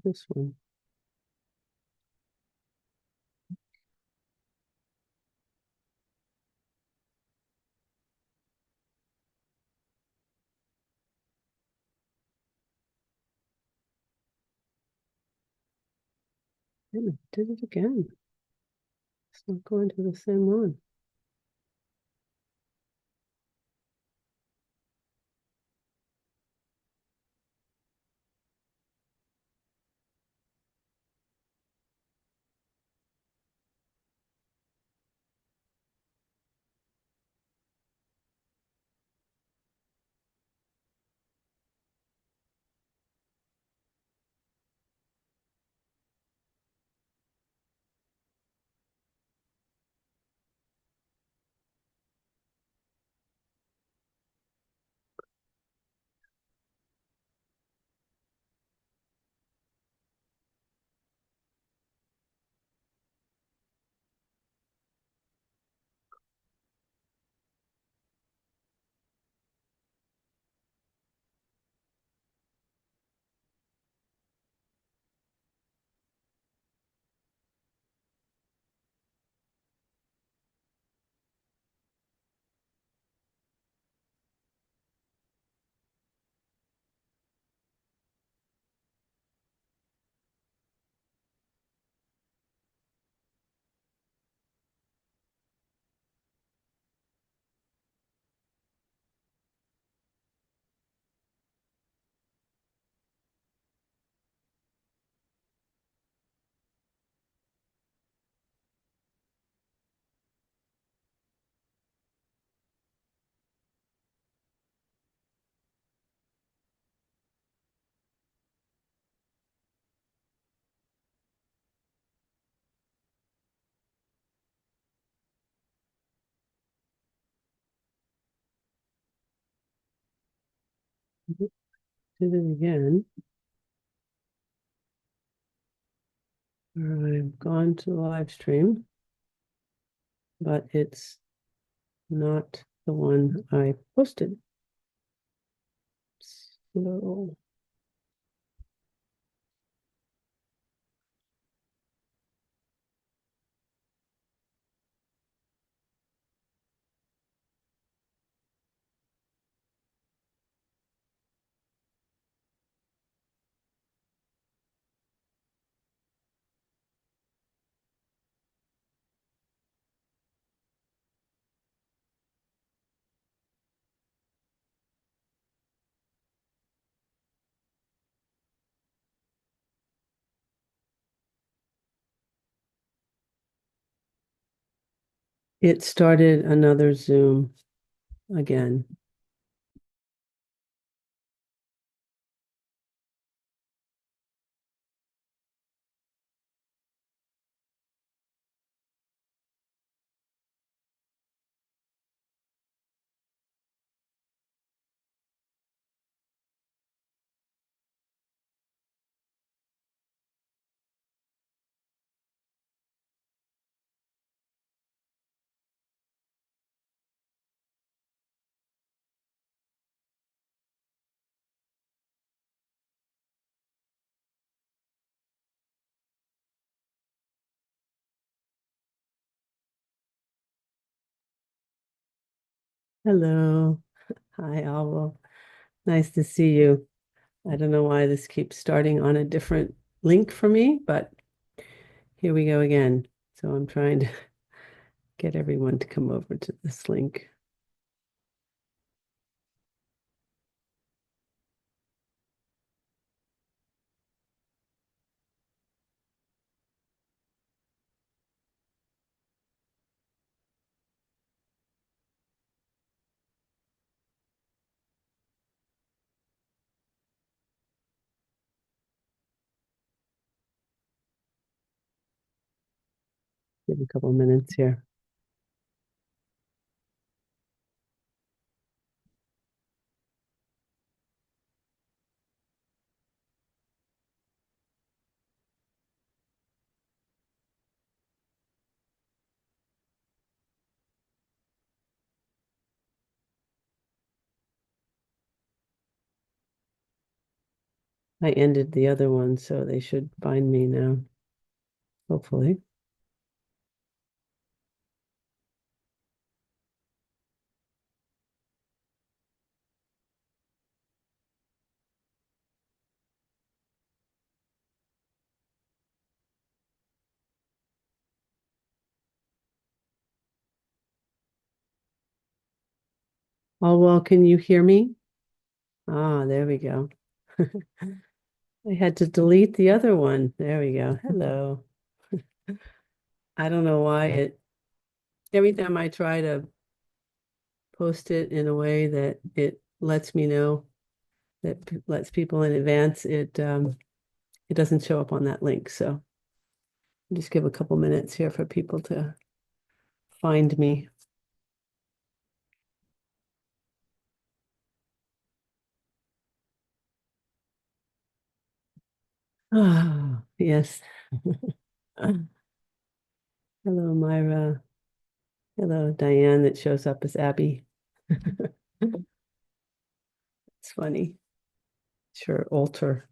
for this one. Damn it, did it again. It's not going to the same one. Did it again. I've gone to the live stream, but it's not the one I posted. So it started another Zoom again. Hello. Hi, Alvo. Nice to see you. I don't know why this keeps starting on a different link for me, but here we go again. So I'm trying to get everyone to come over to this link. Give a couple minutes here. I ended the other one, so they should find me now, hopefully. Oh, well, can you hear me? Ah, there we go. I had to delete the other one. There we go. Hello. I don't know why every time I try to post it in a way that it lets me know that lets people in advance, it doesn't show up on that link. So just give a couple minutes here for people to find me. Ah, yes. Hello, Myra. Hello, Diane, that shows up as Abby. It's funny. Sure, alter.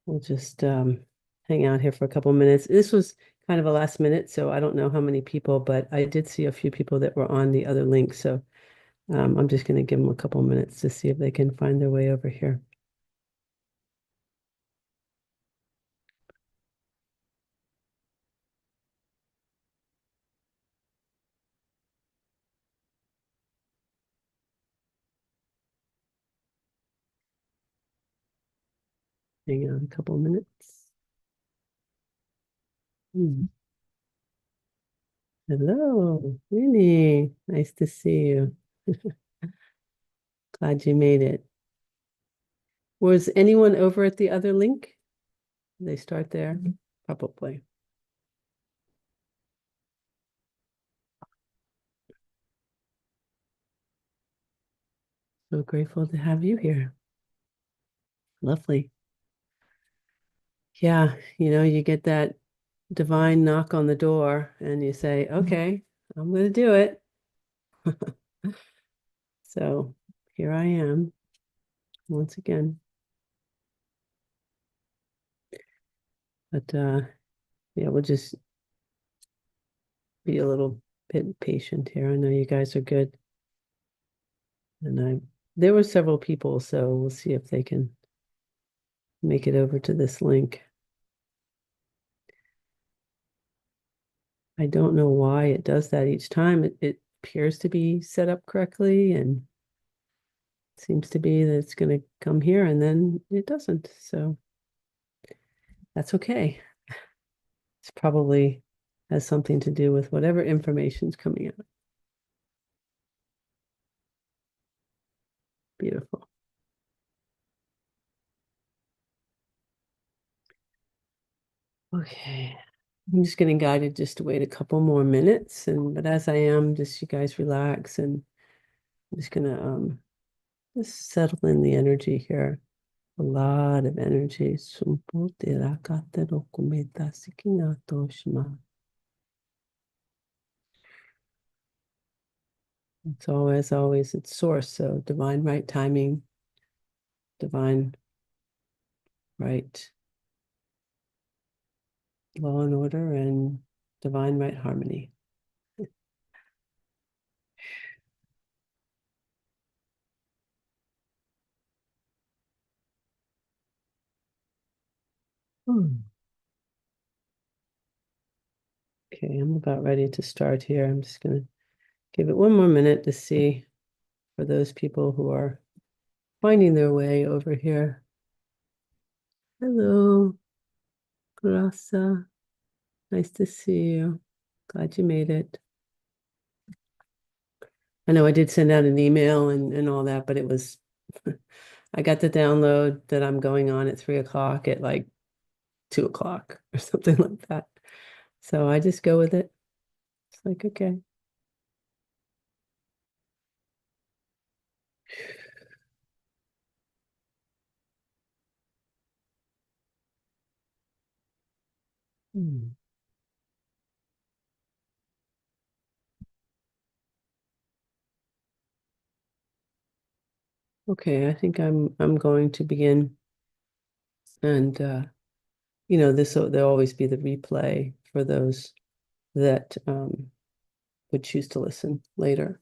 We'll just hang out here for a couple minutes. This was kind of a last minute, so I don't know how many people, but I did see a few people that were on the other link. So I'm just going to give them a couple minutes to see if they can find their way over here. Hang on a couple minutes. Hmm. Hello, Winnie. Nice to see you. Glad you made it. Was anyone over at the other link? They start there? Probably. So grateful to have you here. Lovely. Yeah, you get that divine knock on the door and you say, okay, I'm going to do it. So here I am once again. But yeah, we'll just be a little bit patient here. I know you guys are good. And there were several people, so we'll see if they can make it over to this link. I don't know why it does that each time. It appears to be set up correctly and seems to be that it's going to come here and then it doesn't. So that's okay. It's probably has something to do with whatever information's coming out. Beautiful. Okay. I'm just getting guided just to wait a couple more minutes. But as I am, just you guys relax and I'm just gonna just settle in the energy here. A lot of energy. It's always its source. So divine right timing, divine right law and order, and divine right harmony. Hmm. Okay, I'm about ready to start here. I'm just going to give it one more minute to see for those people who are finding their way over here. Hello, Grasa. Nice to see you. Glad you made it. I know I did send out an email and all that, but it was, I got the download that I'm going on at 3 o'clock at like 2 o'clock or something like that. So I just go with it. It's like, okay. Hmm. Okay, I think I'm going to begin, and there'll always be the replay for those that would choose to listen later.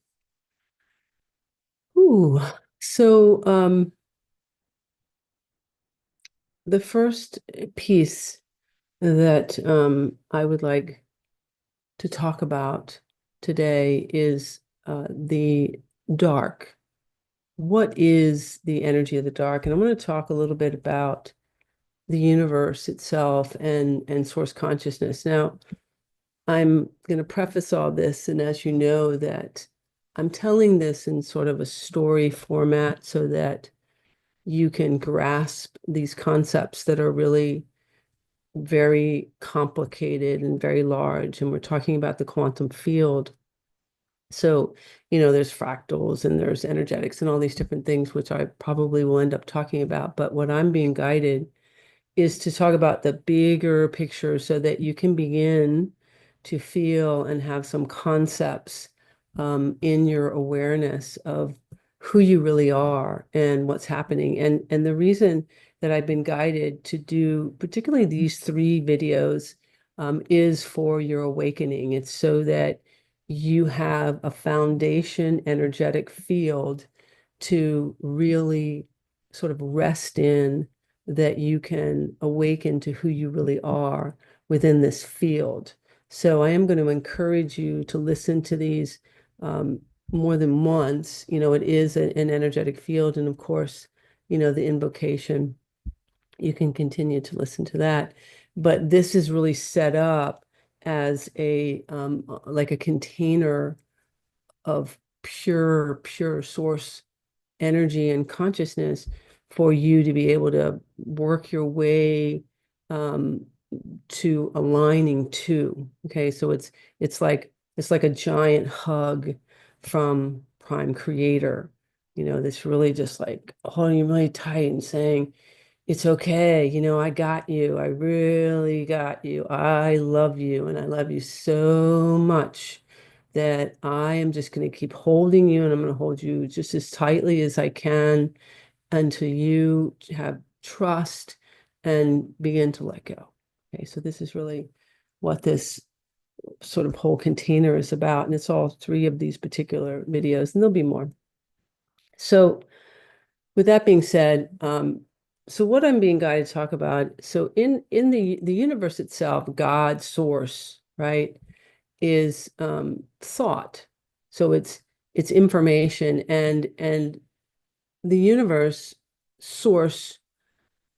Ooh, so the first piece that I would like to talk about today is the dark. What is the energy of the dark? And I'm going to talk a little bit about the universe itself and source consciousness. Now, I'm going to preface all this, and as you know, that I'm telling this in sort of a story format so that you can grasp these concepts that are really very complicated and very large. And we're talking about the quantum field. So, there's fractals and there's energetics and all these different things, which I probably will end up talking about. But what I'm being guided is to talk about the bigger picture so that you can begin to feel and have some concepts in your awareness of who you really are and what's happening. And the reason that I've been guided to do particularly these 3 videos is for your awakening. It's so that you have a foundation energetic field to really sort of rest in, that you can awaken to who you really are within this field. So I am going to encourage you to listen to these um, more than once. It is an energetic field. And of course, the invocation, you can continue to listen to that. But this is really set up as like a container of pure source energy and consciousness for you to be able to work your way um, to aligning to. Okay, so it's like a giant hug from Prime Creator. That's really just like holding you really tight and saying, it's okay, I got you. I really got you. I love you, and I love you so much that I am just going to keep holding you, and I'm going to hold you just as tightly as I can until you have trust and begin to let go. Okay, so this is really what this sort of whole container is about, and it's all 3 of these particular videos, and there'll be more. So with that being said, so what I'm being guided to talk about, so in the universe itself, God, source, right, is thought. So it's information, and the universe source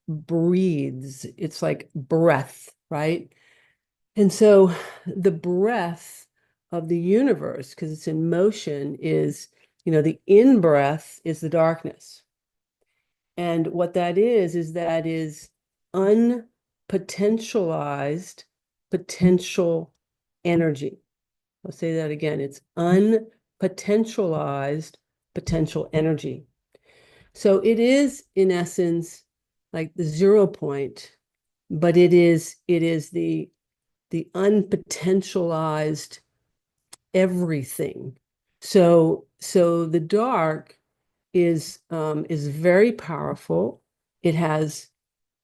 breathes. It's like breath, right? And so the breath of the universe, because it's in motion, is, the in-breath is the darkness. And what that is unpotentialized potential energy. I'll say that again. It's unpotentialized potential energy. So it is, in essence, like the 0 point, but it is the unpotentialized everything. So the dark is very powerful. It has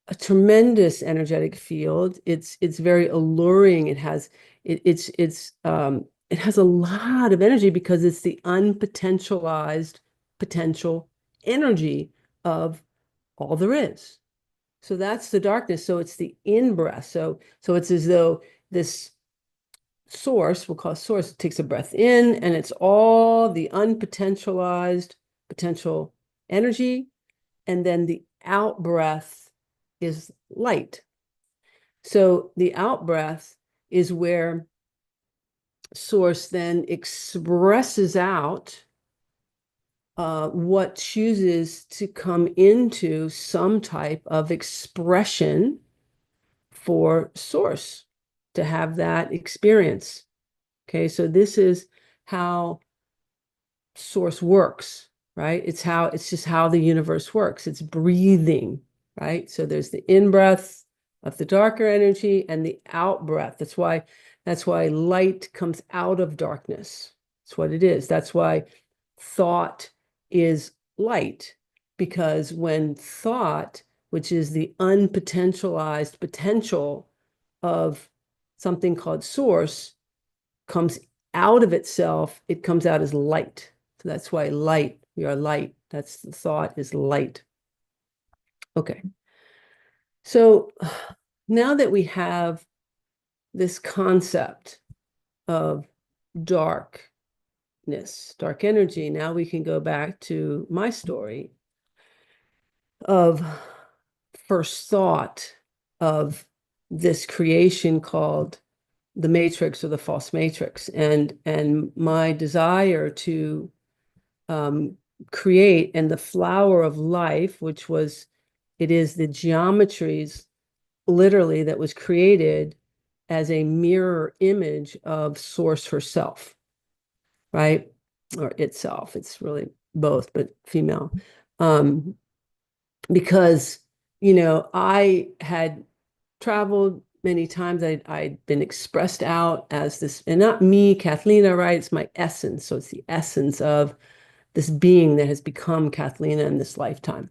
a tremendous energetic field. It's very alluring. It has a lot of energy because it's the unpotentialized potential energy of all there is. So that's the darkness. So it's the in-breath. So it's as though this source, we'll call source, takes a breath in, and it's all the unpotentialized potential energy. And then the out breath is light. So the out breath is where source then expresses out what chooses to come into some type of expression for source to have that experience. Okay, so this is how source works, right? It's just how the universe works. It's breathing, right? So there's the in-breath of the darker energy and the out-breath. That's why light comes out of darkness. That's what it is. That's why thought is light. because when thought, which is the unpotentialized potential of something called source, comes out of itself, it comes out as light. So that's why light, we are light. That's the thought is light. Okay. So now that we have this concept of darkness, dark energy, now we can go back to my story of first thought of this creation called the matrix or the false matrix, and my desire to create, and the flower of life, which was, it is the geometries literally that was created as a mirror image of source herself, right? Or itself. It's really both, but female. Because, I had traveled many times. I'd been expressed out as this, and not me, Kathlena, right? It's my essence. So it's the essence of this being that has become Kathlena in this lifetime.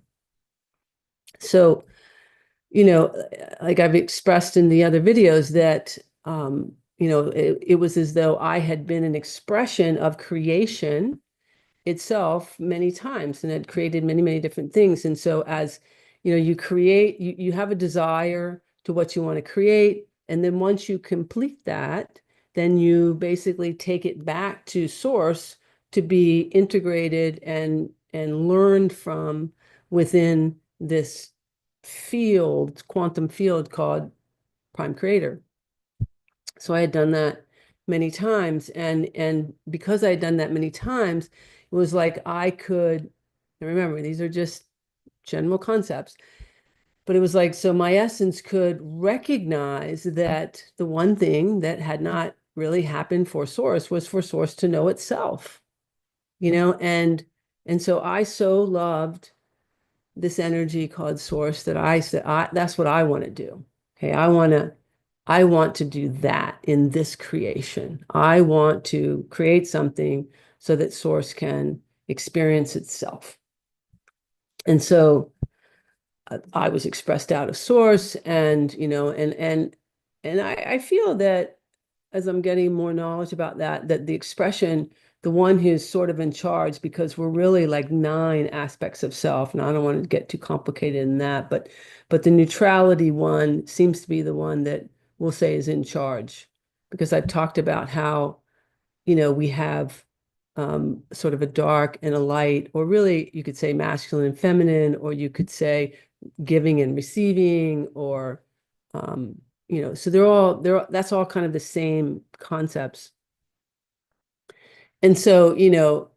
So, like I've expressed in the other videos that, it was as though I had been an expression of creation itself many times and had created many, many different things. And so as, you create, you have a desire to what you want to create. And then once you complete that, then you basically take it back to source to be integrated and learned from within this field, quantum field called Prime Creator. So I had done that many times, and because I had done that many times, it was like I could, and remember, these are just general concepts, but it was like, so my essence could recognize that the one thing that had not really happened for source was for source to know itself, and so I so loved this energy called source that I said, that's what I want to do. Okay, I want to do that in this creation. I want to create something so that source can experience itself. And so I was expressed out of source, and I feel that as I'm getting more knowledge about that the expression, the one who's sort of in charge, because we're really like 9 aspects of self, and I don't want to get too complicated in that, but the neutrality one seems to be the one that we'll say is in charge, because I've talked about how, we have sort of a dark and a light, or really you could say masculine and feminine, or you could say giving and receiving, or so that's all kind of the same concepts. And so,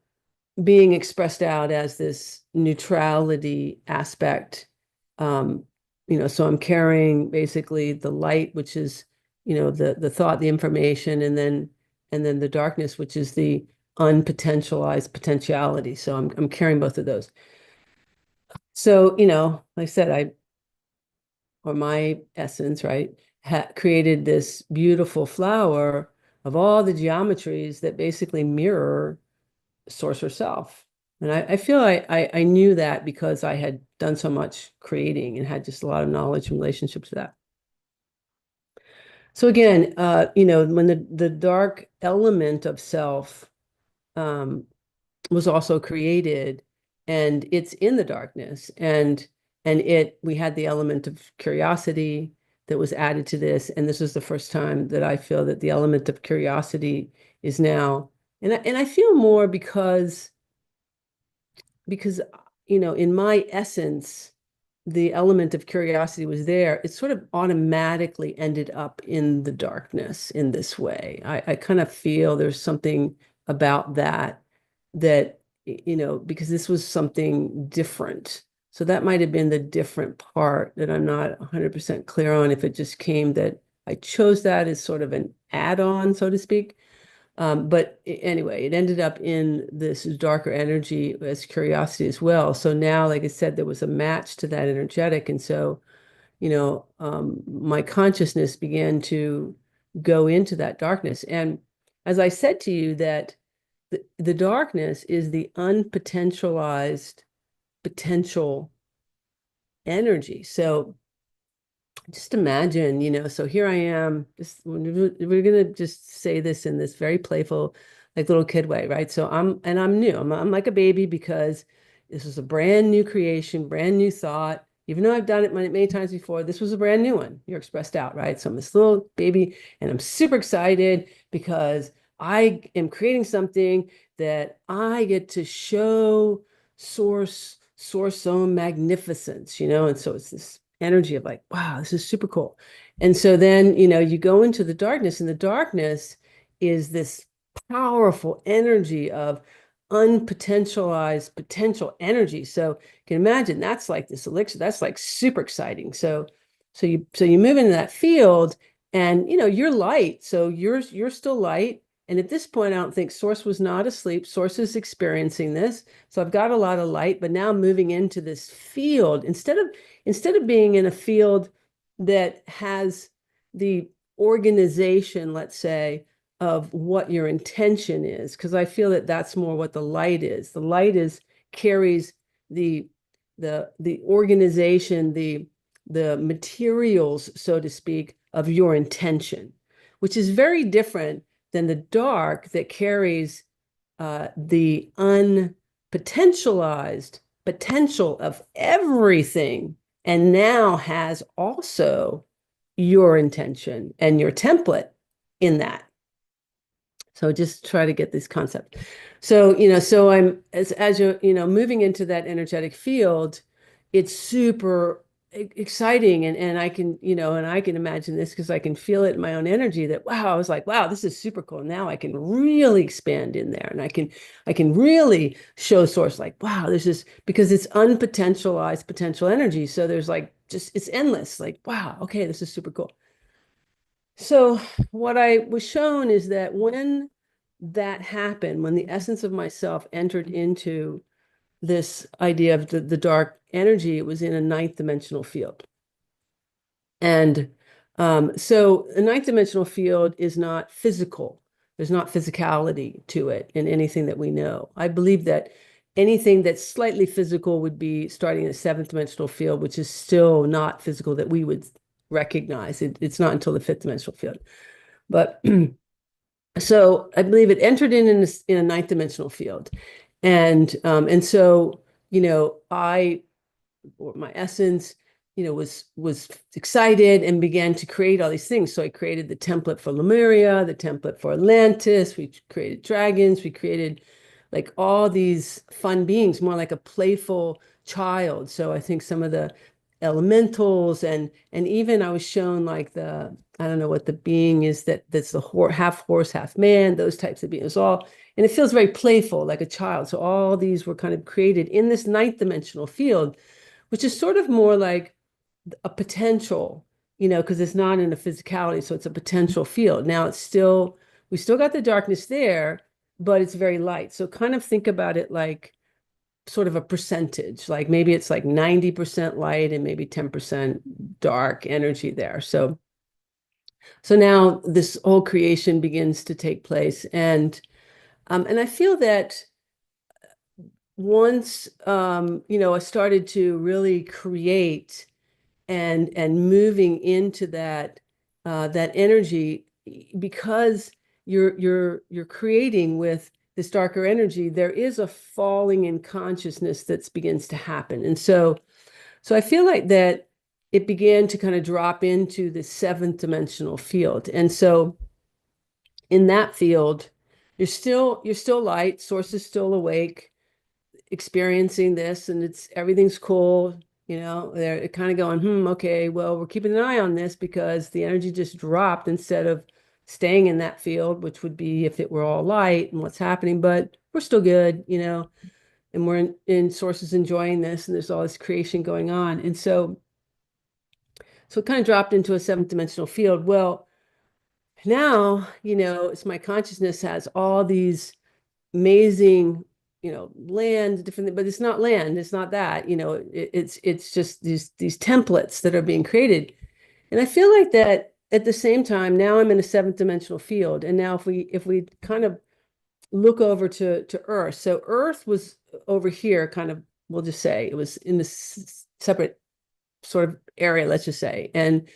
being expressed out as this neutrality aspect, so I'm carrying basically the light, which is, the thought, the information, and then the darkness, which is the unpotentialized potentiality. So I'm carrying both of those. So, like I said, or my essence, right, created this beautiful flower of all the geometries that basically mirror source herself. And I feel I knew that because I had done so much creating and had just a lot of knowledge and relationships to that. So again, when the dark element of self was also created, and it's in the darkness, and we had the element of curiosity that was added to this, and this is the first time that I feel that the element of curiosity is now, and I feel more because in my essence, the element of curiosity was there. It sort of automatically ended up in the darkness in this way. I kind of feel there's something about that because this was something different. So that might have been the different part that I'm not 100% clear on, if it just came that I chose that as sort of an add-on, so to speak. But anyway, it ended up in this darker energy as curiosity as well. So now, like I said, there was a match to that energetic. And so, my consciousness began to go into that darkness. And as I said to you, that the darkness is the unpotentialized potential energy. So just imagine, so here I am, we're going to just say this in this very playful, like little kid way, right? So I'm new. I'm like a baby because this was a brand new creation, brand new thought. Even though I've done it many times before, this was a brand new one. You're expressed out, right? So I'm this little baby and I'm super excited because I am creating something that I get to show source own magnificence, and so it's this energy of like, wow, this is super cool. And so then, you go into the darkness, and the darkness is this powerful energy of unpotentialized potential energy. So you can imagine that's like this elixir, that's like super exciting. So you move into that field, and you're light. So you're still light. And at this point, I don't think Source was not asleep. Source is experiencing this. So I've got a lot of light, but now moving into this field, instead of being in a field that has the organization, let's say, of what your intention is, because I feel that that's more what the light is. The light carries the organization, the materials, so to speak, of your intention, which is very different than the dark that carries the unpotentialized potential of everything, and now has also your intention and your template in that. So just try to get this concept. So, so I'm as you're, moving into that energetic field, it's super exciting. And I can, and I can imagine this because I can feel it in my own energy that, wow, I was like, wow, this is super cool. Now I can really expand in there, and I can really show Source like, wow, this is because it's unpotentialized potential energy. So there's like, just, it's endless. Like, wow, okay, this is super cool. So what I was shown is that when that happened, when the essence of myself entered into this idea of the dark energy, it was in a ninth dimensional field. And so a ninth dimensional field is not physical. There's not physicality to it in anything that we know. I believe that anything that's slightly physical would be starting in a seventh dimensional field, which is still not physical that we would recognize. It's not until the fifth dimensional field. But so I believe it entered in a ninth dimensional field. And so, or my essence, was excited and began to create all these things. So I created the template for Lemuria, the template for Atlantis. We created dragons. We created like all these fun beings, more like a playful child. So I think some of the elementals, and even I was shown like I don't know what the being is that's the half horse, half man, those types of beings, and it feels very playful, like a child. So all these were kind of created in this ninth dimensional field, which is sort of more like a potential, because it's not in a physicality, so it's a potential field. Now we still got the darkness there, but it's very light. So kind of think about it like sort of a percentage, like maybe it's like 90% light and maybe 10% dark energy there. So now this whole creation begins to take place. And I feel that once I started to really create and moving into that energy, because you're creating with this darker energy, there is a falling in consciousness that begins to happen. And so I feel like that it began to kind of drop into the seventh dimensional field. And so in that field, you're still light, Source is still awake, experiencing this, and everything's cool. They're kind of going, okay, well, we're keeping an eye on this because the energy just dropped instead of staying in that field, which would be if it were all light and what's happening, but we're still good, and we're in Sources enjoying this, and there's all this creation going on. And so it kind of dropped into a seventh dimensional field. Well, now, it's my consciousness has all these amazing, land, different, but it's not land. It's not that, it's just these templates that are being created. And I feel like that at the same time, now I'm in a seventh dimensional field. And now if we kind of look over to Earth, so Earth was over here kind of we'll just say it was in this separate sort of area, let's just say. And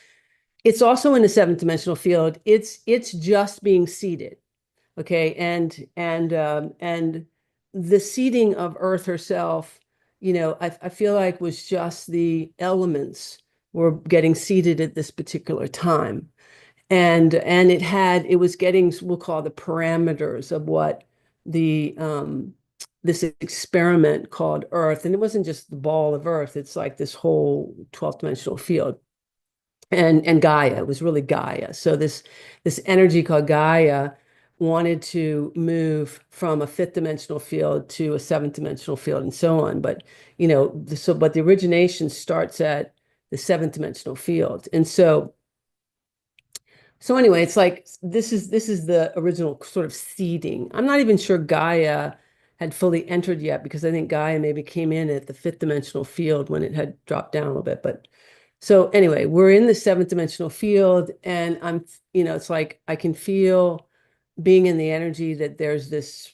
it's also in the seventh dimensional field. It's just being seeded. Okay. And the seeding of Earth herself, I feel like was just the elements were getting seeded at this particular time. And it was getting, we'll call the parameters of what the this experiment called Earth. And it wasn't just the ball of Earth, it's like this whole 12th dimensional field. And Gaia, it was really Gaia. So this energy called Gaia wanted to move from a fifth dimensional field to a seventh dimensional field and so on. But but the origination starts at the seventh dimensional field. And so anyway, it's like this is the original sort of seeding. I'm not even sure Gaia had fully entered yet, because I think Gaia maybe came in at the fifth dimensional field when it had dropped down a little bit. But so anyway, we're in the seventh dimensional field, and it's like I can feel being in the energy that there's this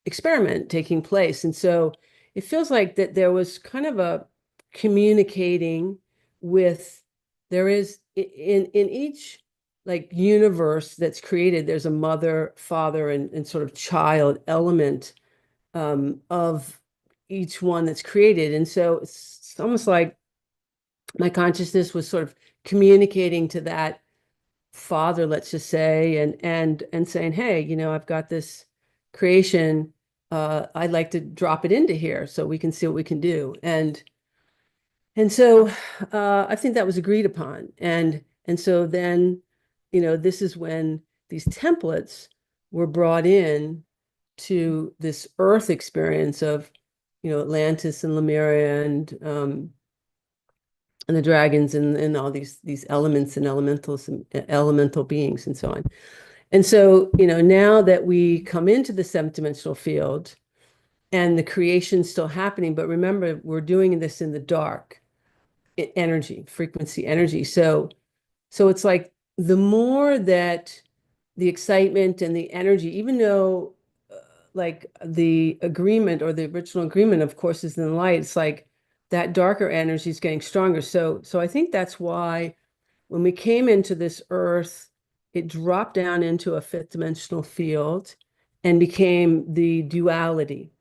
experiment taking place. And so it feels like that there was kind of a communicating with, there is in each like universe that's created, there's a mother, father, and sort of child element of each one that's created. And so it's almost like my consciousness was sort of communicating to that father, let's just say, and saying, hey, I've got this creation. I'd like to drop it into here so we can see what we can do. And so I think that was agreed upon. And so then, this is when these templates were brought in to this Earth experience of, Atlantis and Lemuria and the dragons and all these elements and elementals and elemental beings and so on. And so, now that we come into the seventh dimensional field and the creation's still happening, but remember, we're doing this in the dark energy, frequency energy. So it's like the more that the excitement and the energy, even though like the agreement or the original agreement, of course, is in the light, it's like that darker energy is getting stronger. So I think that's why when we came into this Earth, it dropped down into a fifth dimensional field and became the duality.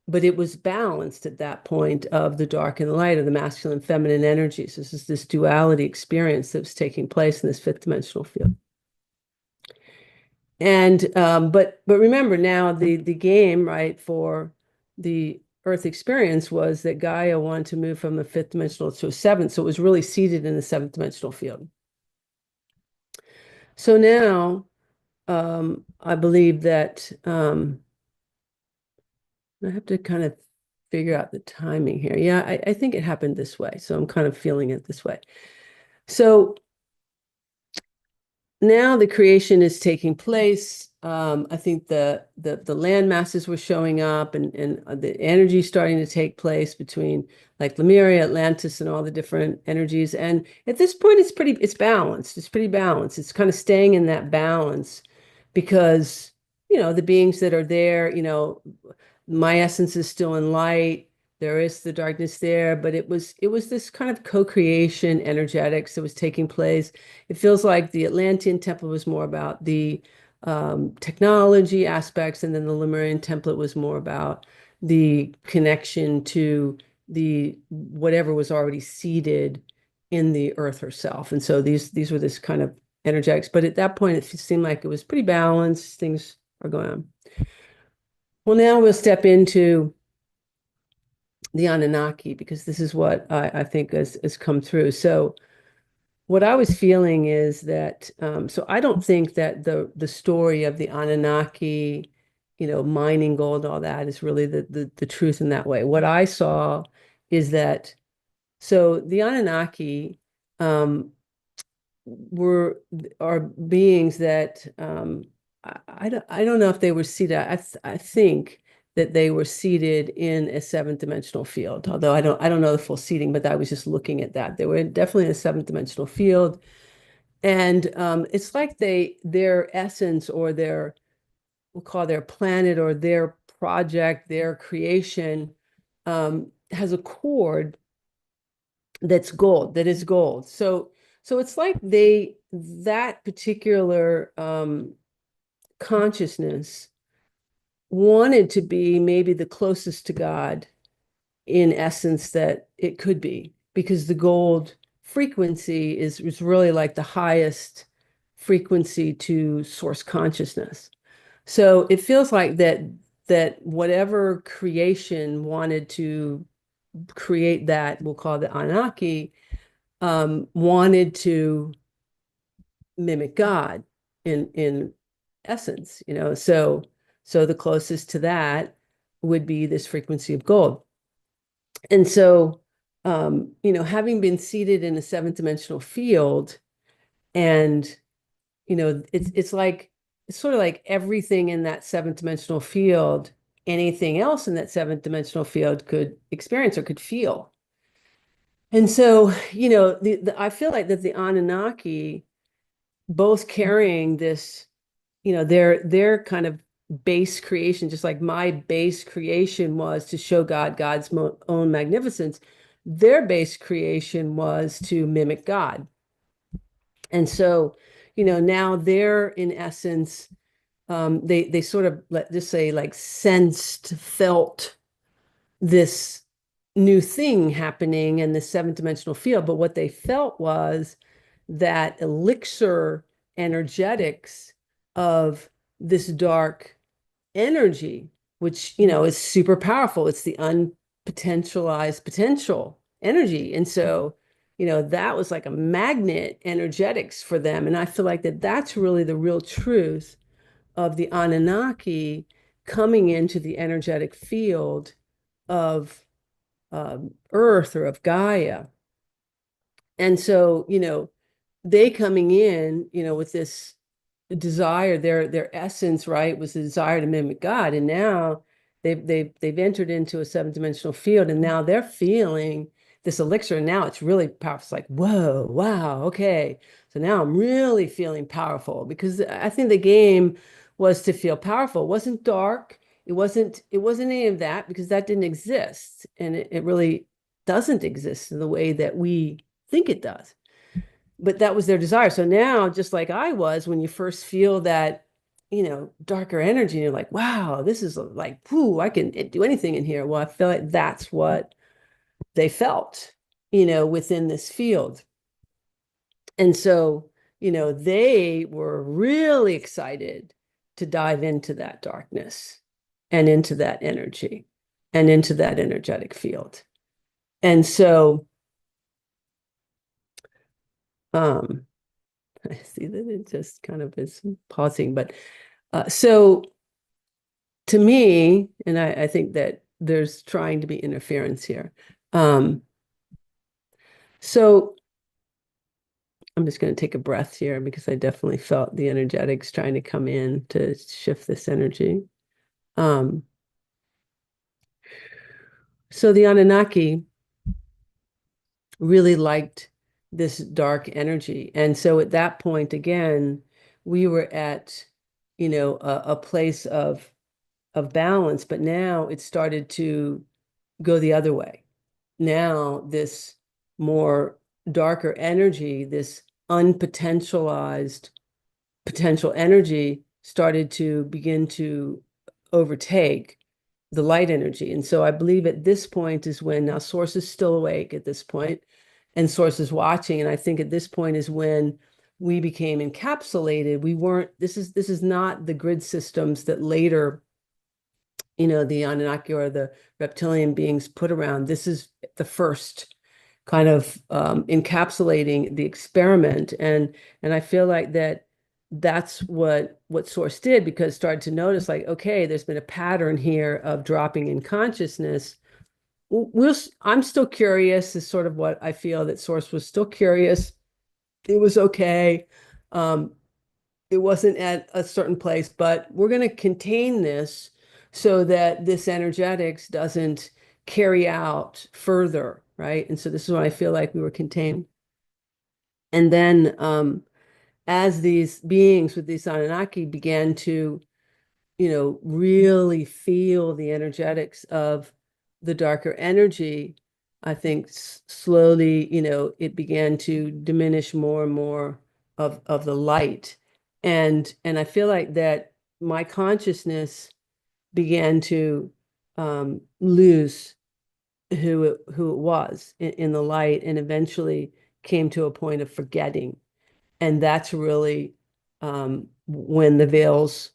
But it was balanced at that point of the dark and the light, of the masculine and feminine energies. This is this duality experience that was taking place in this fifth dimensional field. And but remember now the game, right, for the Earth experience was that Gaia wanted to move from the fifth dimensional to a seventh, so it was really seated in the seventh dimensional field. So now I believe that I have to kind of figure out the timing here. Yeah, I think it happened this way, so I'm kind of feeling it this way. So now the creation is taking place. I think the land masses were showing up, and the energy starting to take place between like Lemuria, Atlantis, and all the different energies. And at this point, it's balanced. It's pretty balanced. It's kind of staying in that balance because the beings that are there, my essence is still in light. There is the darkness there, but it was this kind of co-creation energetics that was taking place. It feels like the Atlantean temple was more about the technology aspects, and then the Lemurian template was more about the connection to the whatever was already seated in the earth herself. And so these were this kind of energetics. But at that point, it seemed like it was pretty balanced. Things are going on. Well, now we'll step into the Anunnaki, because this is what I think has come through. So what I was feeling is that, so I don't think that the story of the Anunnaki, mining gold, all that is really the truth in that way. What I saw is that, so the Anunnaki are beings that I don't know if they were seated. I think that they were seated in a seventh dimensional field, although I don't know the full seating, but I was just looking at that. They were definitely in a seventh dimensional field. And it's like their essence, or we'll call their planet or their project, their creation, has a cord that's gold, that is gold. So it's like that particular consciousness wanted to be maybe the closest to God in essence that it could be, because the gold frequency is really like the highest frequency to source consciousness. So it feels like that whatever creation wanted to create that, we'll call the Anunnaki, wanted to mimic God in essence, so the closest to that would be this frequency of gold. And so, having been seated in a seventh dimensional field, and it's sort of like everything in that seventh dimensional field, anything else in that seventh dimensional field could experience or could feel. And so, I feel like that the Anunnaki, both carrying this, their kind of base creation, just like my base creation was to show God's own magnificence, their base creation was to mimic God. And so, now they're in essence, they sort of, let's just say, like sensed, felt this new thing happening in the seventh dimensional field. But what they felt was that elixir energetics of this dark energy, which, is super powerful. It's the unpotentialized potential energy. And so, that was like a magnet energetics for them. And I feel like that's really the real truth of the Anunnaki coming into the energetic field of Earth or of Gaia. And so, they coming in, with this desire, their essence, right, was the desire to mimic God. And now they've entered into a seventh dimensional field, and now they're feeling this elixir. And now it's really powerful. It's like, whoa, wow, okay. So now I'm really feeling powerful, because I think the game was to feel powerful. It wasn't dark. It wasn't any of that, because that didn't exist. And it really doesn't exist in the way that we think it does. But that was their desire. So now, just like I was, when you first feel that, darker energy, and you're like, wow, this is like, whoo, I can do anything in here. Well, I feel like that's what they felt, within this field. And so, they were really excited to dive into that darkness and into that energy and into that energetic field. And so, I see that it just kind of is pausing, but so to me, and I think that there's trying to be interference here. So I'm just going to take a breath here, because I definitely felt the energetics trying to come in to shift this energy. So the Anunnaki really liked this dark energy. And so at that point, again, we were at, a place of balance, but now it started to go the other way. Now this more darker energy, this unpotentialized potential energy, started to begin to overtake the light energy. And so I believe at this point is when, now Source is still awake at this point, and Source is watching. And I think at this point is when we became encapsulated. We weren't, this is not the grid systems that later, the Anunnaki or the reptilian beings put around. This is the first kind of encapsulating the experiment. And I feel like that's what Source did, because started to notice, like, okay, there's been a pattern here of dropping in consciousness. I'm still curious, is sort of what I feel, that Source was still curious. It was okay. It wasn't at a certain place, but we're going to contain this so that this energetics doesn't carry out further, right? And so this is why I feel like we were contained. And then as these beings with these Anunnaki began to, really feel the energetics of the darker energy, I think slowly, it began to diminish more and more of the light. And I feel like that my consciousness began to lose who it was in the light, and eventually came to a point of forgetting. And that's really when the veils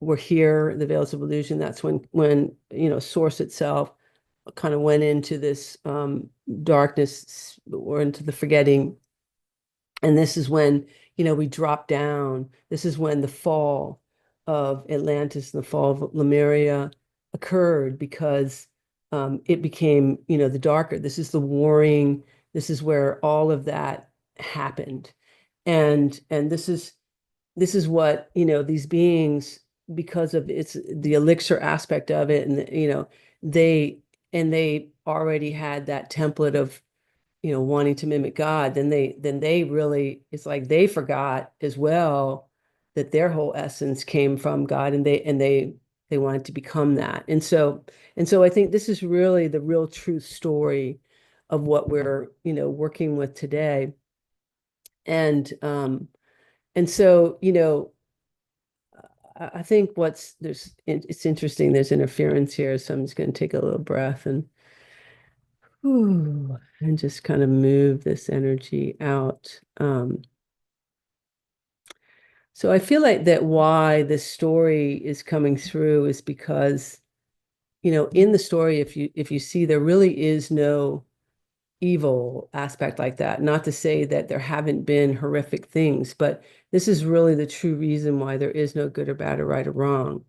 were here, the veils of illusion. That's when source itself kind of went into this darkness, or into the forgetting. And this is when, we drop down. This is when the fall of Atlantis and the fall of Lemuria occurred, because it became, the darker. This is the warring. This is where all of that happened. And this is what, these beings, because of it's the elixir aspect of it, and they they already had that template of, wanting to mimic God. Then they really, it's like they forgot as well that their whole essence came from God, and they wanted to become that. And so I think this is really the real true story of what we're, working with today. And um and so I think it's interesting, there's interference here, so I'm just going to take a little breath and just kind of move this energy out. So I feel like that why this story is coming through is because, in the story, if you see, there really is no evil aspect like that. Not to say that there haven't been horrific things, but this is really the true reason why there is no good or bad or right or wrong.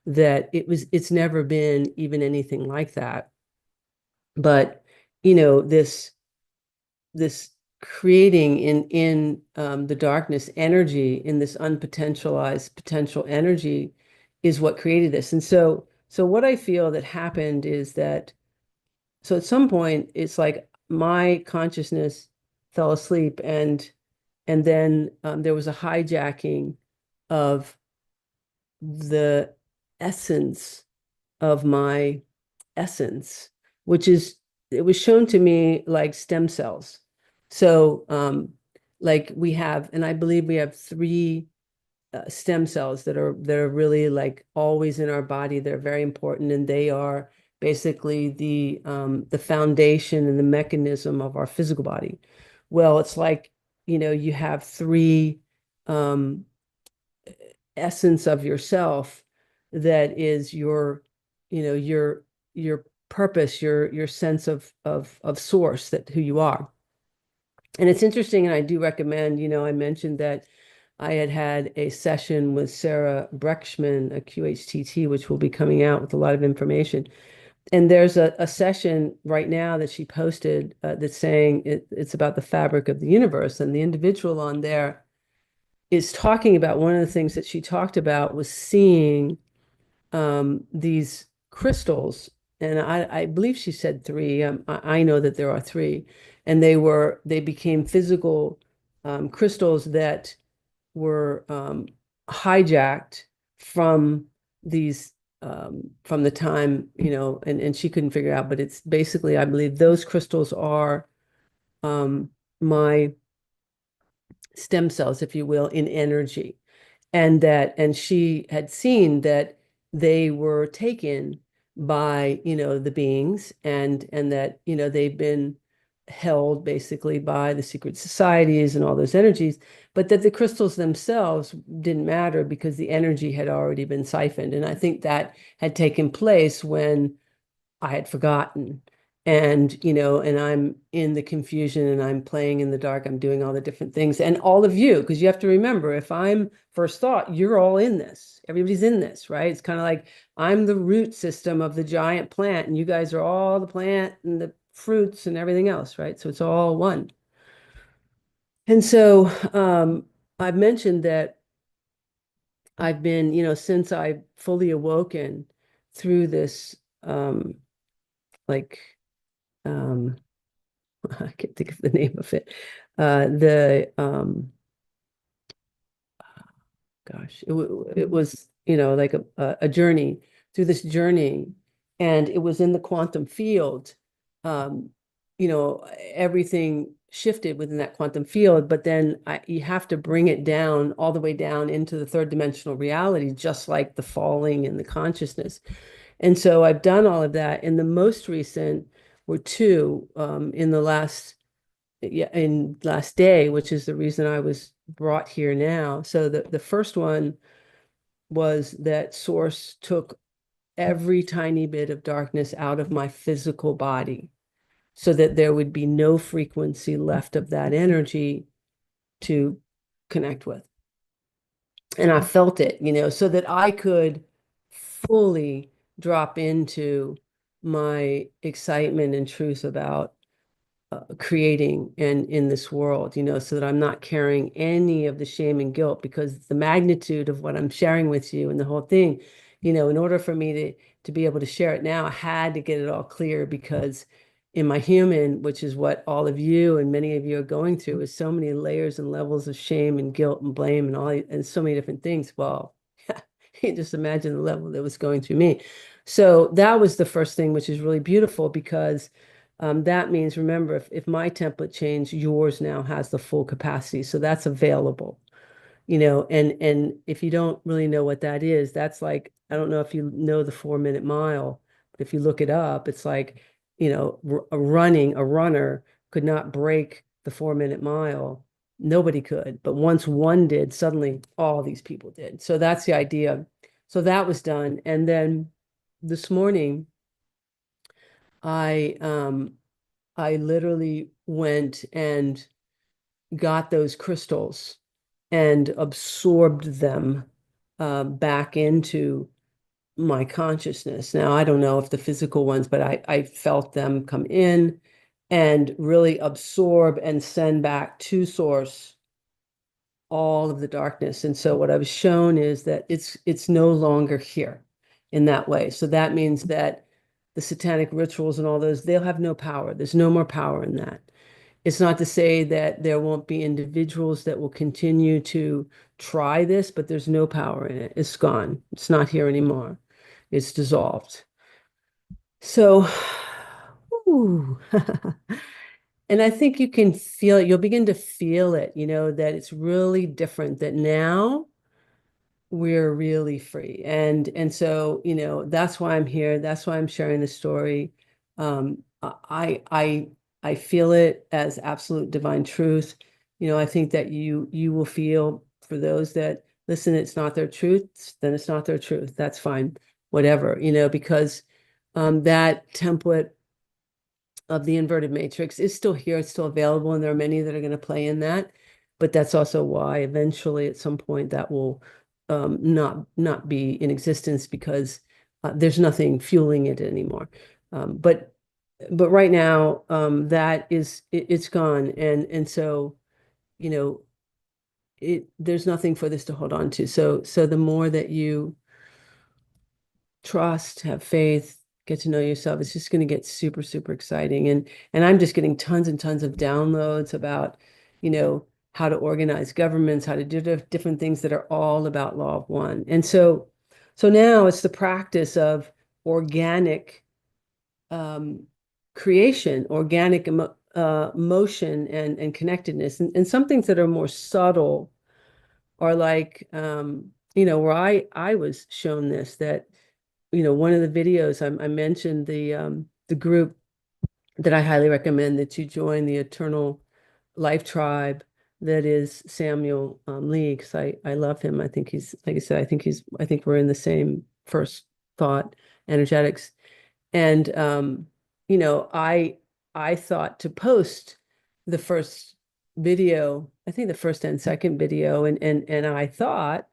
That it's never been even anything like that. But, this creating in the darkness energy, in this unpotentialized potential energy, is what created this. And so what I feel that happened is that, so at some point, it's like my consciousness fell asleep, and then there was a hijacking of the essence of my essence, which is, it was shown to me like stem cells. So like we have, and I believe we have three stem cells that are really like always in our body. They're very important, and they are basically the foundation and the mechanism of our physical body. Well, it's like, you have three um, essence of yourself, that is your purpose, your sense of source, that who you are. And it's interesting, and I do recommend, I mentioned that I had a session with Sarah Brechman, a QHTT, which will be coming out with a lot of information. And there's a session right now that she posted that's saying it's about the fabric of the universe. And the individual on there is talking about, one of the things that she talked about was seeing these crystals. And I believe she said three. I know that there are three. And they became physical crystals that were hijacked from these from the time, and she couldn't figure out, but it's basically, I believe those crystals are my stem cells, if you will, in energy. And she had seen that they were taken by, the beings, and that, they've been held basically by the secret societies and all those energies, but that the crystals themselves didn't matter because the energy had already been siphoned. And I think that had taken place when I had forgotten. And I'm in the confusion, and I'm playing in the dark. I'm doing all the different things. And all of you, because you have to remember, if I'm first thought, you're all in this. Everybody's in this, right? It's kind of like I'm the root system of the giant plant, and you guys are all the plant and the fruits and everything else, right? So it's all one. And so I've mentioned that I've been, since I fully awoken through this, like, um, I can't think of the name of it. The gosh, it was, like a journey, through this journey. and it was in the quantum field. You know, everything shifted within that quantum field, but then you have to bring it down, all the way down into the third dimensional reality, just like the falling and the consciousness. And so I've done all of that. And the most recent were two, in the last, in last day, which is the reason I was brought here now. So the first one was that Source took every tiny bit of darkness out of my physical body so that there would be no frequency left of that energy to connect with. And I felt it, you know, so that I could fully drop into my excitement and truth about creating and in this world, you know, so that I'm not carrying any of the shame and guilt, because the magnitude of what I'm sharing with you and the whole thing, you know, in order for me to be able to share it now, I had to get it all clear, because in my human, which is what all of you and many of you are going through, is so many layers and levels of shame and guilt and blame and all, and so many different things. Well, you just imagine the level that was going through me. So that was the first thing, which is really beautiful, because that means, remember, if my template changed, yours now has the full capacity. So that's available, you know, and if you don't really know what that is, that's like, I don't know if you know the 4 minute mile, but if you look it up, it's like, you know, a runner could not break the 4 minute mile. Nobody could. But once one did, suddenly all these people did. So that's the idea. So that was done. And then this morning, I literally went and got those crystals and absorbed them back into my consciousness. Now, I don't know if the physical ones, but I felt them come in and really absorb and send back to Source all of the darkness. And so what I was shown is that it's no longer here in that way. So that means that the satanic rituals and all those, they'll have no power. There's no more power in that. It's not to say that there won't be individuals that will continue to try this, but there's no power in it. It's gone. It's not here anymore. It's dissolved. So, ooh. And I think you can feel it. You'll begin to feel it, you know, that it's really different, that now we're really free. And so, you know, that's why I'm here. That's why I'm sharing the story. I feel it as absolute divine truth. You know, I think that you will feel, for those that listen, it's not their truth, then it's not their truth. That's fine, whatever, you know, because that template of the inverted matrix is still here, it's still available, and there are many that are going to play in that. But that's also why eventually at some point that will not be in existence, because there's nothing fueling it anymore. But right now, that is it's gone, and so, you know, there's nothing for this to hold on to. So the more that you trust, have faith, get to know yourself, it's just going to get super, super exciting. And I'm just getting tons and tons of downloads about, you know, how to organize governments, how to do different things that are all about law of one. And so now it's the practice of organic creation, organic motion and connectedness. And some things that are more subtle are like, you know, where I was shown this, that, you know, one of the videos I mentioned the group that I highly recommend that you join, the Eternal Life Tribe, that is Samuel Lee, because I love him. I think he's, like I said, I think we're in the same first thought energetics. And you know, I thought to post the first video, I think the first and second video, and I thought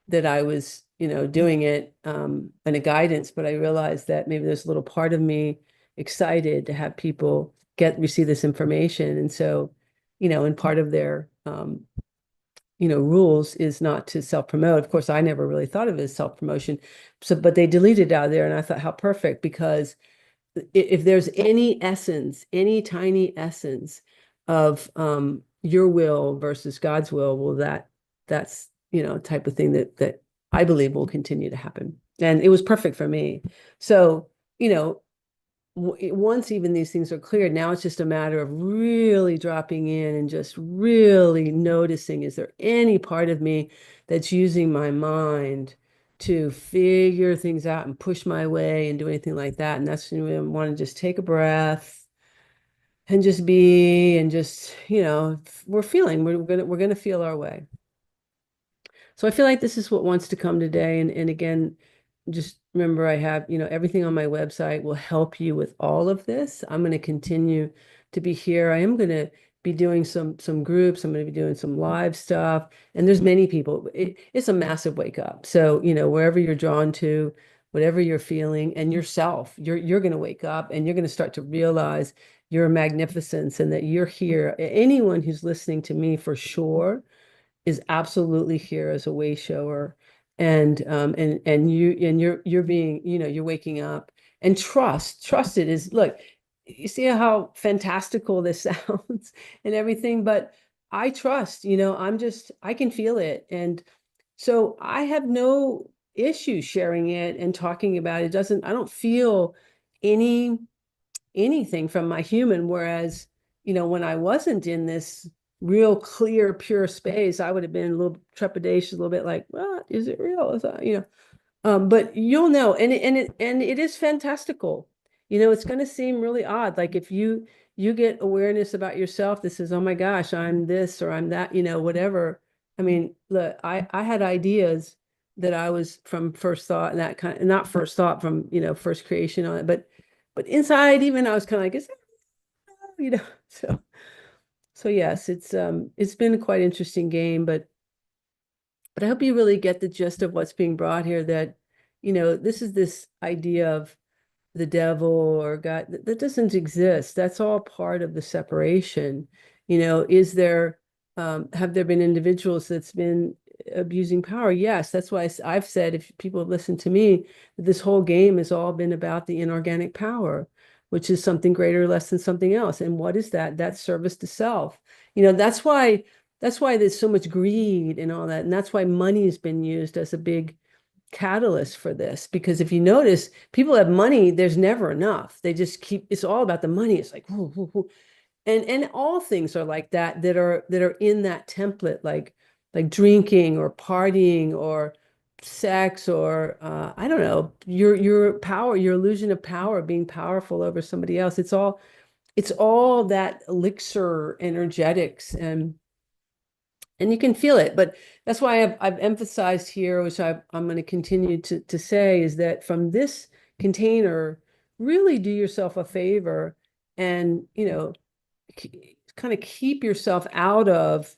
that I was, you know, doing it in a guidance, but I realized that maybe there's a little part of me excited to have people receive this information. And so, you know, and part of their you know, rules is not to self-promote. Of course, I never really thought of it as self-promotion. So, but they deleted it out of there, and I thought, how perfect, because if there's any essence, any tiny essence of your will versus God's will, well, that's, you know, type of thing that I believe will continue to happen. And it was perfect for me. So, you know, once even these things are cleared, now it's just a matter of really dropping in and just really noticing, is there any part of me that's using my mind to figure things out and push my way and do anything like that? And that's when I want to just take a breath and just be, and just, we're gonna feel our way. So I feel like this is what wants to come today. And again, just remember, I have, everything on my website will help you with all of this. I'm going to continue to be here. I am going to be doing some groups. I'm going to be doing some live stuff. And there's many people. It's a massive wake up. So, wherever you're drawn to, whatever you're feeling, and yourself, you're going to wake up and you're going to start to realize your magnificence and that you're here. Anyone who's listening to me for sure is absolutely here as a way shower. And you're being, you're waking up, and trust it is, look, you see how fantastical this sounds and everything, but I trust, I can feel it. And so I have no issue sharing it and talking about it. I don't feel anything from my human. Whereas, when I wasn't in this real clear, pure space, I would have been a little trepidatious, a little bit like, what is it real? Is that, but you'll know, and it is fantastical. It's going to seem really odd. Like if you get awareness about yourself, this is, oh my gosh, I'm this or I'm that, whatever. I mean, look, I had ideas that I was from first thought, and that kind of, not first thought from, first creation on it, but inside even I was kind of like, is that, so yes, it's been a quite interesting game, but I hope you really get the gist of what's being brought here, that, this is this idea of the devil or God that doesn't exist. That's all part of the separation. Have there been individuals that's been abusing power? Yes. That's why I've said, if people have listened to me, that this whole game has all been about the inorganic power, which is something greater or less than something else. And what is that? That's service to self. That's why there's so much greed and all that. And that's why money has been used as a big catalyst for this. Because if you notice, people have money, there's never enough. They just it's all about the money. It's like, whoo, whoo, whoo. And all things are like that are in that template, like drinking or partying or sex or I don't know, your power, your illusion of power, being powerful over somebody else. It's all that elixir energetics, and you can feel it. But that's why I've emphasized here, which I'm going to continue to say, is that from this container, really do yourself a favor and, kind of keep yourself out of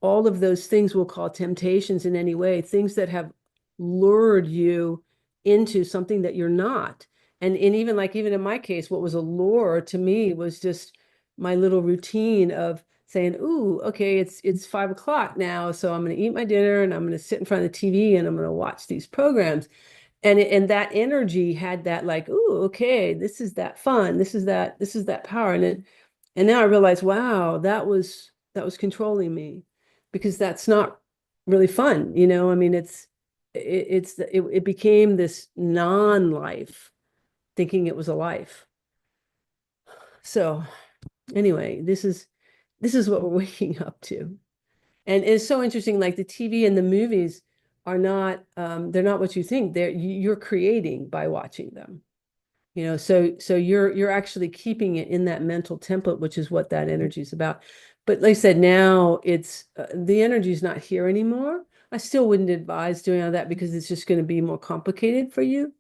all of those things we'll call temptations in any way, things that have lured you into something that you're not. And even in my case, what was a lure to me was just my little routine of saying, ooh, okay, it's 5 o'clock now, so I'm going to eat my dinner and I'm going to sit in front of the TV and I'm going to watch these programs. And that energy had that, like, ooh, okay, this is that fun, this is that power. And now I realize, wow, that was controlling me, because that's not really fun. I mean, it became this non-life, thinking it was a life. So anyway, this is what we're waking up to. And it's so interesting, like the TV and the movies are not, they're not what you think. You're creating by watching them. So you're actually keeping it in that mental template, which is what that energy is about. But like I said, now it's the energy is not here anymore. I still wouldn't advise doing all that, because it's just going to be more complicated for you.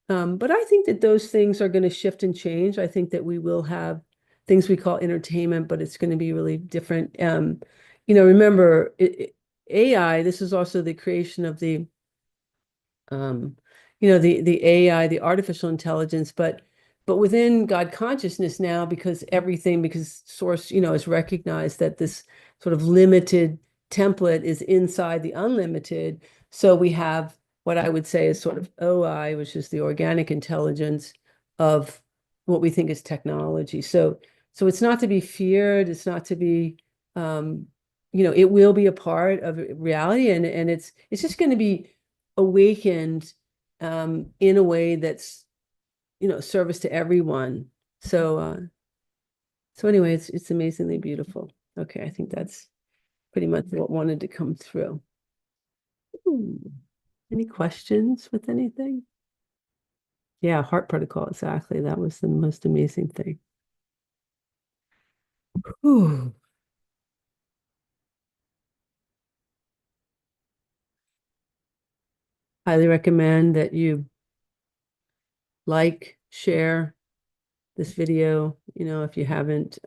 But I think that those things are going to shift and change. I think that we will have things we call entertainment, but it's going to be really different. Remember, AI, this is also the creation of the the AI, the artificial intelligence, but within God consciousness now, because source, is recognized that this sort of limited template is inside the unlimited. So we have what I would say is sort of OI, which is the organic intelligence of what we think is technology. So it's not to be feared. It's not to be, it will be a part of reality, and it's just going to be awakened in a way that's service to everyone. So anyway, it's amazingly beautiful. Okay, I think that's pretty much what wanted to come through. Ooh, any questions with anything? Yeah, heart protocol, exactly. That was the most amazing thing. Ooh. Highly recommend that you like, share this video. If you haven't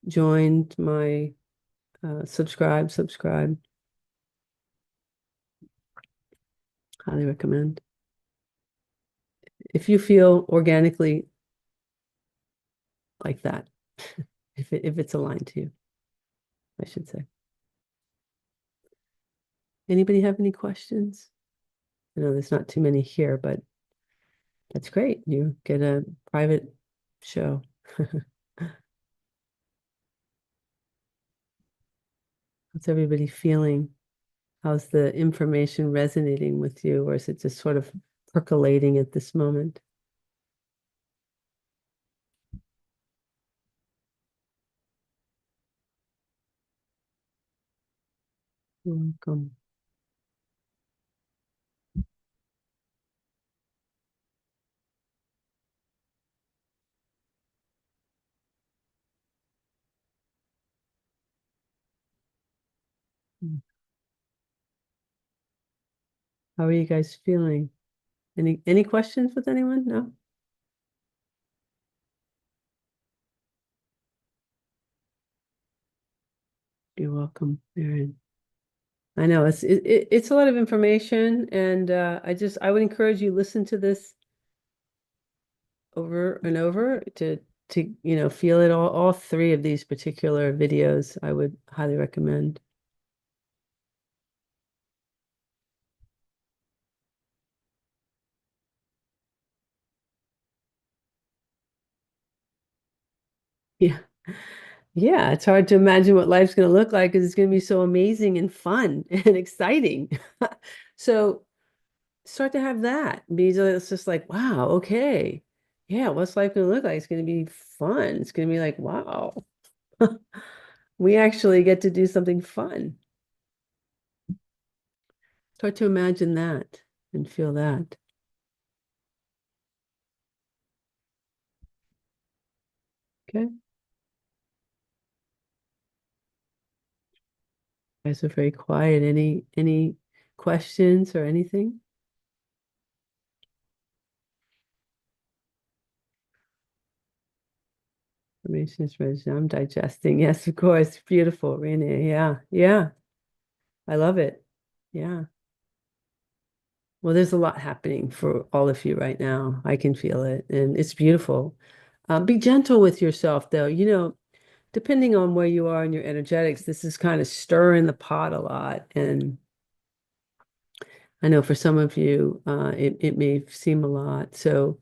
joined my subscribe. Highly recommend. If you feel organically like that, if it's aligned to you, I should say. Anybody have any questions? I know there's not too many here, but that's great. You get a private show. How's everybody feeling? How's the information resonating with you, or is it just sort of percolating at this moment? You're welcome. How are you guys feeling? Any questions with anyone? No? You're welcome, Erin. I know it's a lot of information, and I would encourage you listen to this over and over to feel it all three of these particular videos I would highly recommend. Yeah. Yeah, it's hard to imagine what life's going to look like because it's going to be so amazing and fun and exciting. So start to have that. It's just like, wow, okay. Yeah, what's life going to look like? It's going to be fun. It's going to be like, wow, we actually get to do something fun. Start to imagine that and feel that. Okay. You guys are very quiet. Any questions or anything? Information is ready. I'm digesting. Yes, of course. Beautiful, Renee. Yeah, yeah. I love it. Yeah. Well, there's a lot happening for all of you right now. I can feel it, and it's beautiful. Be gentle with yourself, though. Depending on where you are in your energetics, this is kind of stirring the pot a lot. And I know for some of you, it may seem a lot. So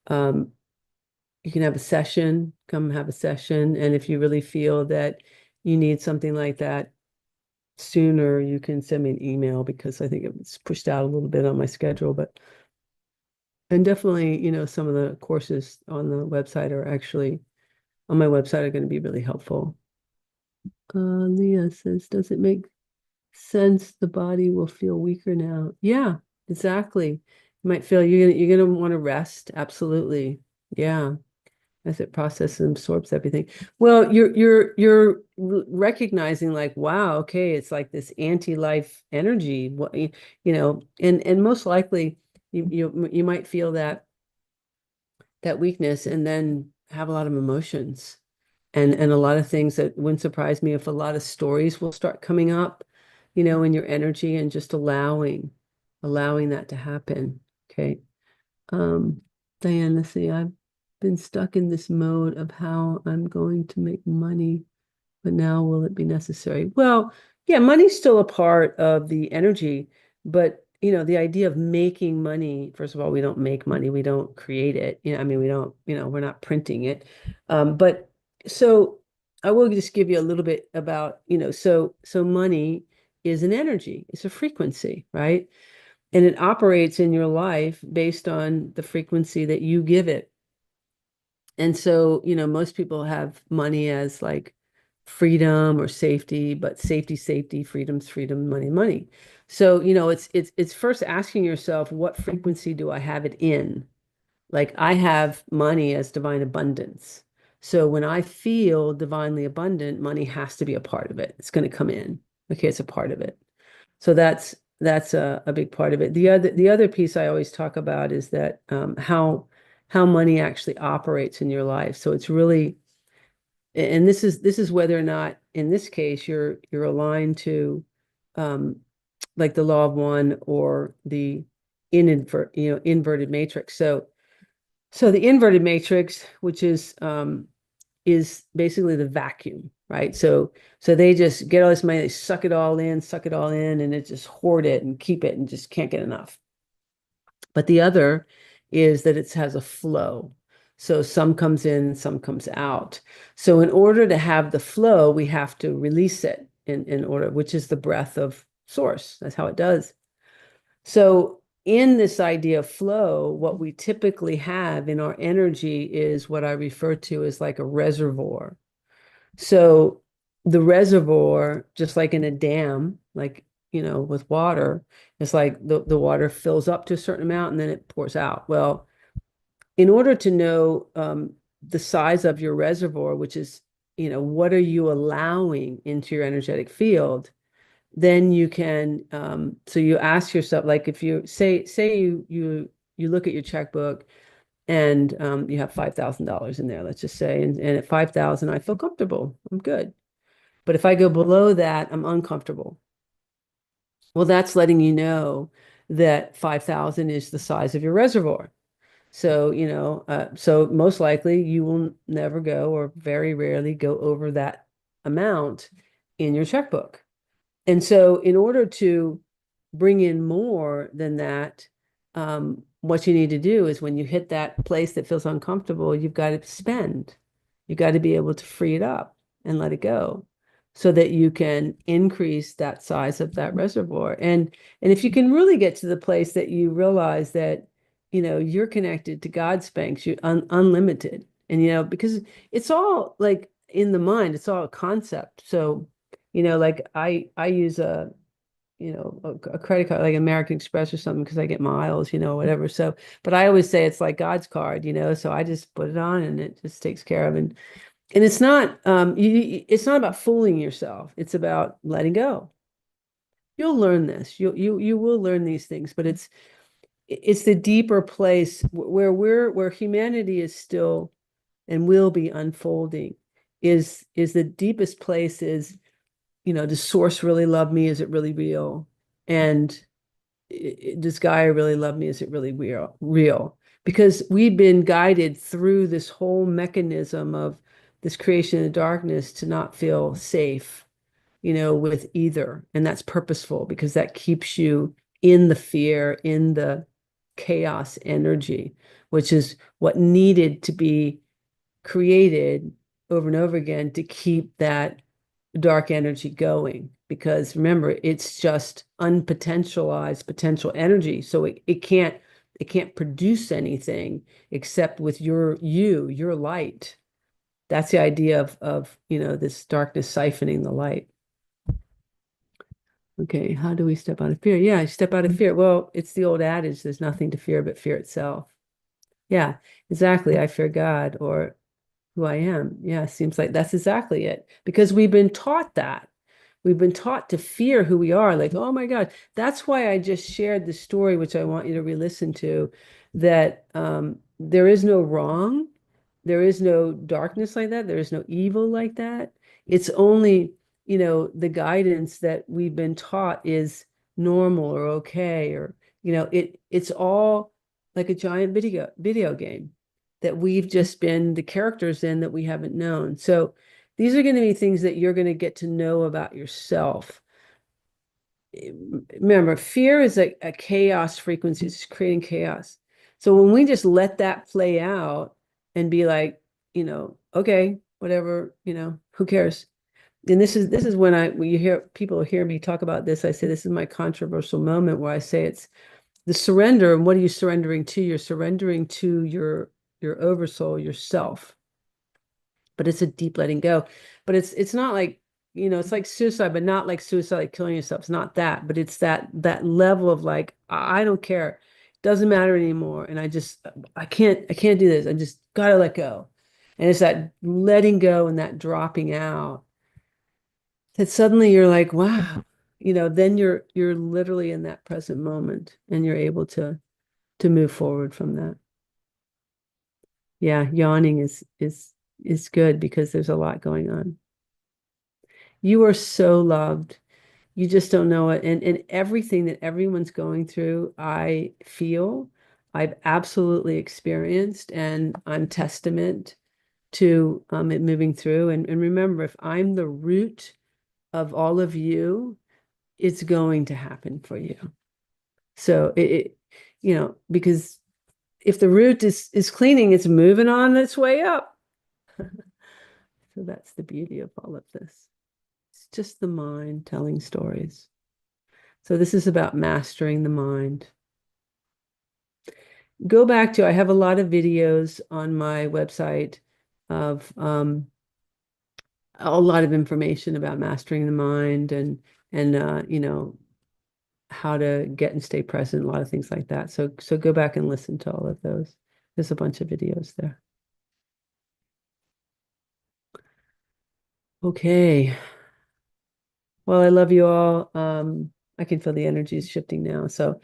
um, you can have a session, come have a session. And if you really feel that you need something like that sooner, you can send me an email because I think it's pushed out a little bit on my schedule. And definitely, some of the courses on the website are actually on my website are going to be really helpful. Leah says, does it make sense the body will feel weaker now? Yeah, exactly. You might feel you're gonna want to rest. Absolutely. Yeah. As it processes and absorbs everything. Well, you're recognizing like, wow, okay, it's like this anti-life energy. And most likely you might feel that weakness and then have a lot of emotions and a lot of things that wouldn't surprise me if a lot of stories will start coming up, in your energy and just allowing that to happen. Okay. Um, Diane, let's see, I've been stuck in this mode of how I'm going to make money, but now will it be necessary? Well, yeah, money's still a part of the energy, but the idea of making money, first of all, we don't make money, we don't create it. I mean, we don't, we're not printing it. But so I will just give you a little bit about, so money is an energy, it's a frequency, right? and it operates in your life based on the frequency that you give it. And so, most people have money as like freedom or safety, but safety, freedom's freedom, money. So, it's first asking yourself, what frequency do I have it in? Like I have money as divine abundance. So when I feel divinely abundant, money has to be a part of it. It's going to come in. Okay, it's a part of it. So that's a big part of it. The other piece I always talk about is that how money actually operates in your life. So it's really, and this is whether or not in this case you're aligned to um, like the law of one or the inverted matrix. So the inverted matrix, which is basically the vacuum, right? So they just get all this money, they suck it all in, and it just hoard it and keep it and just can't get enough. But the other is that it has a flow. So some comes in, some comes out. So in order to have the flow, we have to release it in order, which is the breath of source. That's how it does. So in this idea of flow, what we typically have in our energy is what I refer to as like a reservoir. So the reservoir, just like in a dam, like, with water, it's like the water fills up to a certain amount and then it pours out. Well, in order to know the size of your reservoir, which is, what are you allowing into your energetic field, then you can so you ask yourself, like if you say you look at your checkbook and you have $5,000 in there, let's just say, and at 5,000 I feel comfortable, I'm good. But if I go below that, I'm uncomfortable. Well, that's letting you know that 5,000 is the size of your reservoir. So, so most likely you will never go, or very rarely go over that amount in your checkbook. And so in order to bring in more than that, what you need to do is when you hit that place that feels uncomfortable, you've got to spend. You've got to be able to free it up and let it go so that you can increase that size of that reservoir. And if you can really get to the place that you realize that, you're connected to God's banks, you unlimited. And, because it's all like in the mind, it's all a concept. So, like I use a credit card like American Express or something because I get miles, whatever. So, but I always say it's like God's card, so I just put it on and it just takes care of. And it's not it's not about fooling yourself. It's about letting go. You'll learn this. You will learn these things, but it's the deeper place where humanity is still and will be unfolding is the deepest place is, does source really love me? Is it really real? And does Gaia really love me? Is it really real? Because we've been guided through this whole mechanism of this creation of darkness to not feel safe, with either. And that's purposeful because that keeps you in the fear, in the chaos energy, which is what needed to be created over and over again to keep that dark energy going. Because remember, it's just unpotentialized potential energy. So it can't produce anything except with your light. That's the idea of this darkness siphoning the light. Okay, how do we step out of fear? Yeah, step out of fear. Well, it's the old adage, there's nothing to fear but fear itself. Yeah, exactly. I fear God, or who I am. Yeah, seems like that's exactly it. Because we've been taught that. We've been taught to fear who we are. Like, oh my God. That's why I just shared the story, which I want you to re-listen to, that there is no wrong. There is no darkness like that. There is no evil like that. It's only, the guidance that we've been taught is normal or okay, or, it's all like a giant video game that we've just been the characters in that we haven't known. So these are going to be things that you're going to get to know about yourself. Remember, fear is a chaos frequency, it's creating chaos. So when we just let that play out and be like, okay, whatever, who cares? And this is when you hear people hear me talk about this, I say this is my controversial moment where I say the surrender, and what are you surrendering to? You're surrendering to your oversoul, yourself. But it's a deep letting go. But it's not like, it's like suicide, but not like suicide, like killing yourself. It's not that, but it's that level of like, I don't care. It doesn't matter anymore. And I can't do this. I just gotta let go. And it's that letting go and that dropping out that suddenly you're like, wow, then you're literally in that present moment and you're able to move forward from that. Yeah, yawning is good because there's a lot going on. You are so loved. You just don't know it. And everything that everyone's going through, I feel, I've absolutely experienced, and I'm testament to it moving through. And remember, if I'm the root of all of you, it's going to happen for you. So because if the root is cleaning, it's moving on its way up. So that's the beauty of all of this. It's just the mind telling stories. So this is about mastering the mind. Go back to, I have a lot of videos on my website of a lot of information about mastering the mind and how to get and stay present, a lot of things like that. So go back and listen to all of those. There's a bunch of videos there. Okay. Well, I love you all. I can feel the energy is shifting now. So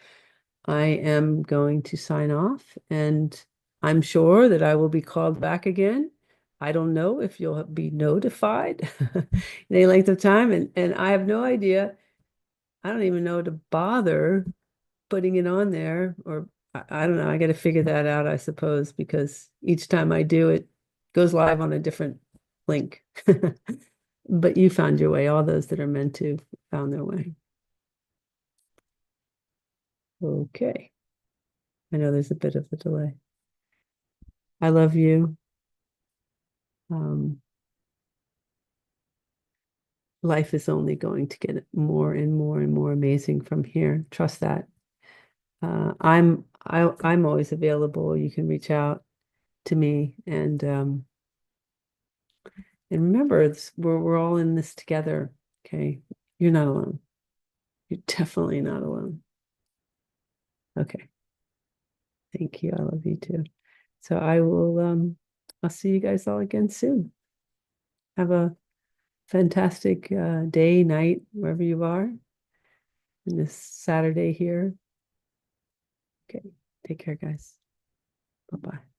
I am going to sign off, and I'm sure that I will be called back again. I don't know if you'll be notified in any length of time, and I have no idea. I don't even know to bother putting it on there, or I don't know. I got to figure that out, I suppose, because each time I do it goes live on a different link. But you found your way. All those that are meant to found their way. Okay. I know there's a bit of a delay. I love you. Um, Life is only going to get more and more and more amazing from here. Trust that. I'm always available. You can reach out to me, and remember, we're all in this together. Okay, you're not alone. You're definitely not alone. Okay, thank you. I love you too. So I'll see you guys all again soon. Have a fantastic day, night, wherever you are, in this Saturday here. Okay, take care, guys. Bye-bye.